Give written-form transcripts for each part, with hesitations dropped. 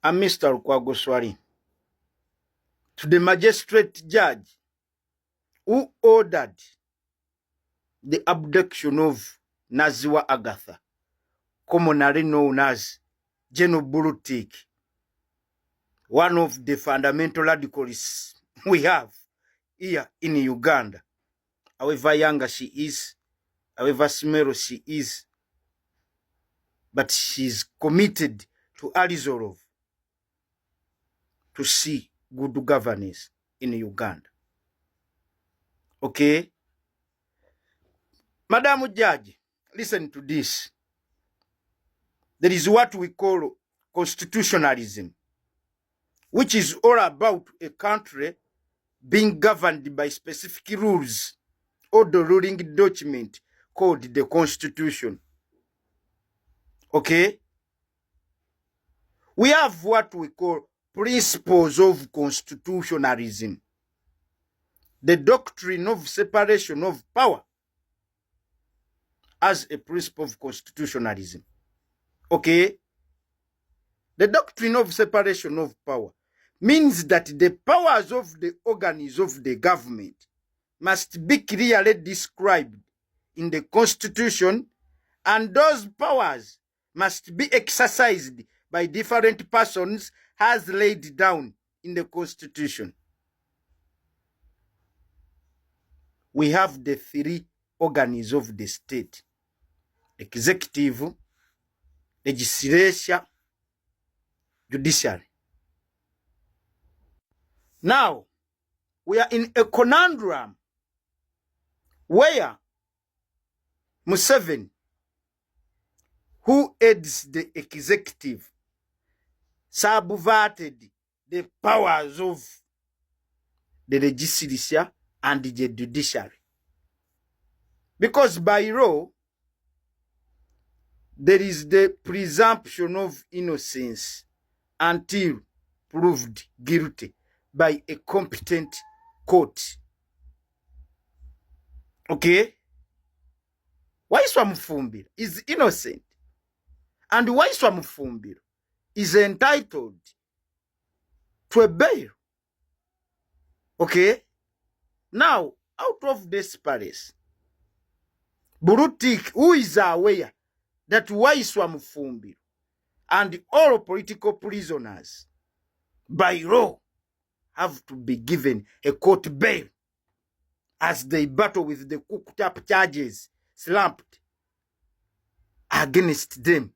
I'm Mr.LukwagoSwalihLiveShow, to the magistrate judge who ordered the abduction of Naziwa Agatha, commonly known as General Burutik, one of the fundamental radicals we have here in Uganda. However younger she is, however small she is, but she's committed to a resolve to see good governance in Uganda. Okay? Madam Judge, listen to this. There is what we call constitutionalism, which is all about a country being governed by specific rules or the ruling document called the Constitution. Okay? We have what we call principles of constitutionalism, the doctrine of separation of power as a principle of constitutionalism. Okay? The doctrine of separation of power means that the powers of the organs of the government must be clearly described in the Constitution, and those powers must be exercised by different persons as laid down in the Constitution. We have the three organs of the state: executive, legislature, judiciary. Now, we are in a conundrum where Museveni, who heads the executive, subverted the powers of the legislature and the judiciary. Because by law, there is the presumption of innocence until proved guilty by a competent court. Okay? Waiswa Mufumbiro is innocent, and Waiswa Mufumbiro is entitled to a bail. Okay? Now, out of this Paris, Burutik, who is aware that Waiswa Mufumbiro and all political prisoners by law have to be given a court bail as they battle with the cooked up charges slapped against them.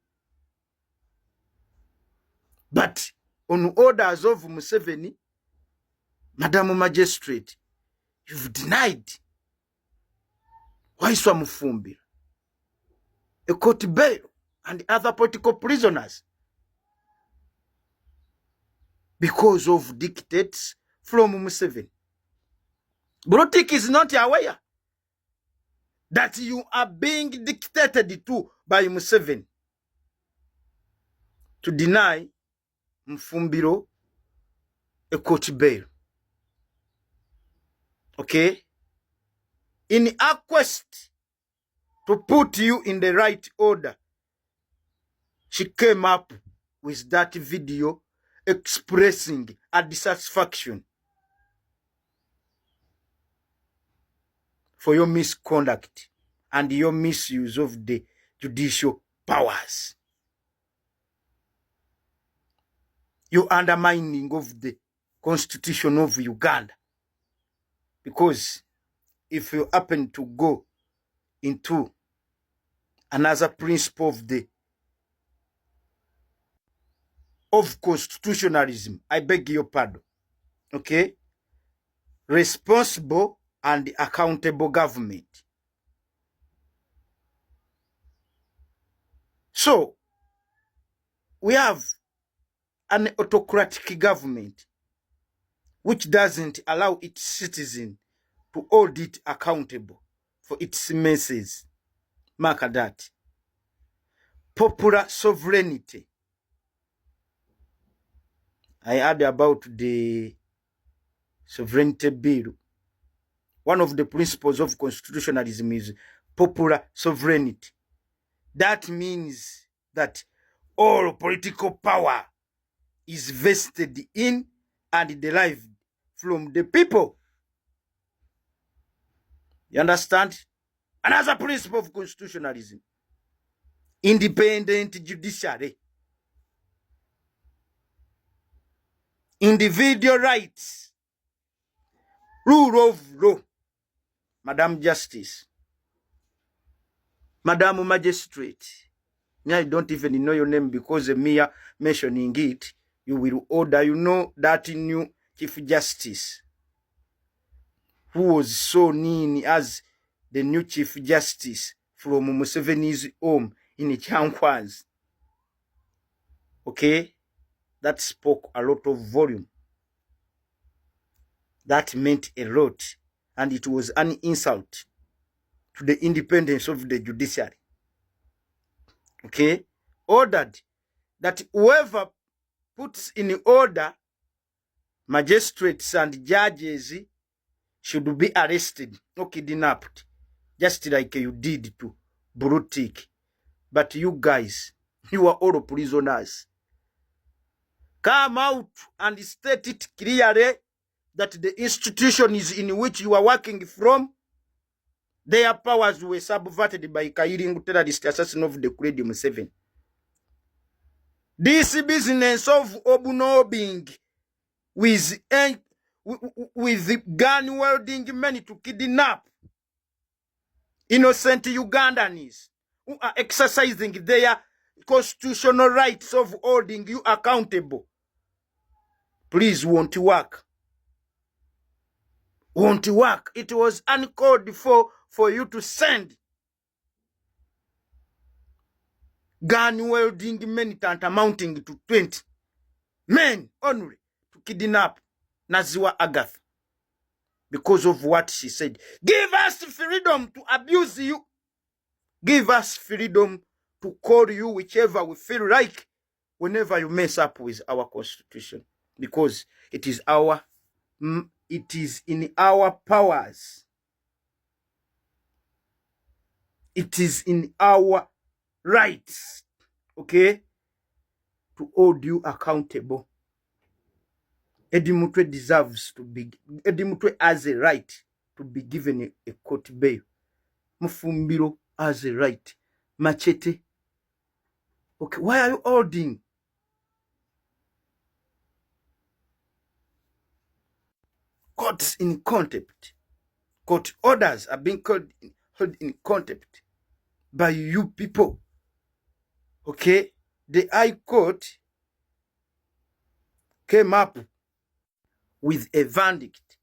But on orders of Museveni, Madam Magistrate, you've denied Waiswa Mufumbiro a court bail and other political prisoners because of dictates from Museveni. Burutik is not aware that you are being dictated to by Museveni to deny Mufumbiro a court bail. Okay? In a quest to put you in the right order, she came up with that video expressing a dissatisfaction for your misconduct and your misuse of the judicial powers. Your undermining of the Constitution of Uganda. Because if you happen to go into another principle of constitutionalism, I beg your pardon. Okay? Responsible and accountable government. So, we have an autocratic government which doesn't allow its citizens to hold it accountable for its messes. Mark that. Popular sovereignty. I heard about the sovereignty bill. One of the principles of constitutionalism is popular sovereignty. That means that all political power is vested in and derived from the people. You understand? Another principle of constitutionalism: independent judiciary, individual rights, rule of law. Madam Justice, Madam Magistrate, I don't even know your name because mere mentioning it, you will order. You know that new Chief Justice, who was so known as the new Chief Justice from Museveni's home in Chankwanz. Okay? That spoke a lot of volume. That meant a lot. And it was an insult to the independence of the judiciary. Okay? Ordered that whoever puts in order magistrates and judges should be arrested or kidnapped, just like you did to Brutik. But you guys, you are all prisoners. Come out and state it clearly that the institutions in which you are working from, their powers were subverted by Kairingu terrorist assassin of the Credim 7. This business of obnobing with gun wielding men to kidnap innocent Ugandans who are exercising their constitutional rights of holding you accountable, please, won't work. Won't work. It was uncalled for you to send gun wielding men amounting to 20 men only to kidnap Naziwa Agatha because of what she said. Give us freedom to abuse you. Give us freedom to call you whichever we feel like whenever you mess up with our constitution, because it is in our powers. It is in our rights, okay, to hold you accountable. Eddie Mutwe deserves to be, Eddie Mutwe has a right to be given a court bail. Mufumbiro has a right. Machete. Okay, why are you holding? Courts in contempt. Court orders are being held in contempt by you people. Okay? The High Court came up with a verdict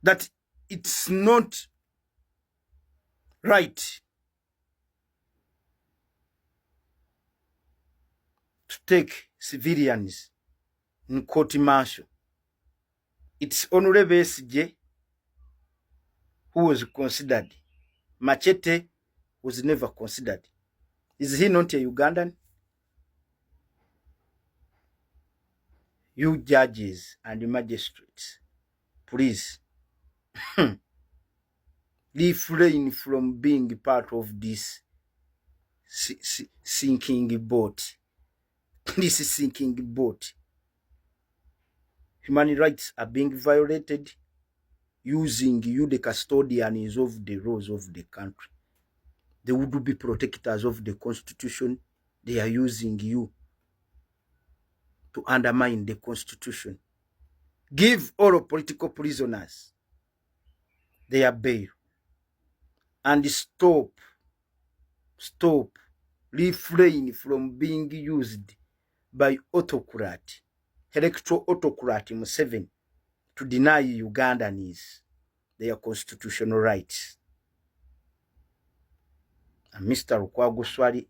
that it's not right to take civilians in court martial. It's only Besigye who was considered. Machete was never considered. Is he not a Ugandan? You judges and magistrates, please refrain from being part of this sinking boat. This sinking boat. Human rights are being violated using you, the custodians of the laws of the country. They would be protectors of the constitution. They are using you to undermine the constitution. Give all political prisoners their bail. And stop, refrain from being used by autocrat, electoral autocrat Museveni, to deny Ugandans their constitutional rights. And Mr.LukwagoSwalihLiveShow,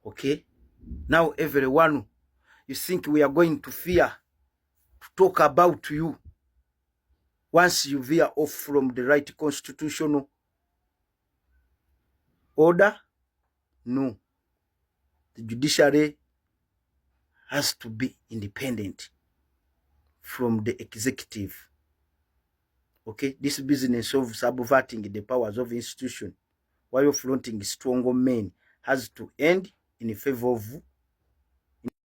okay? Now everyone, you think we are going to fear to talk about you once you veer off from the right constitutional order? No. The judiciary has to be independent from the executive. Okay? This business of subverting the powers of institution while flaunting stronger men has to end in favor of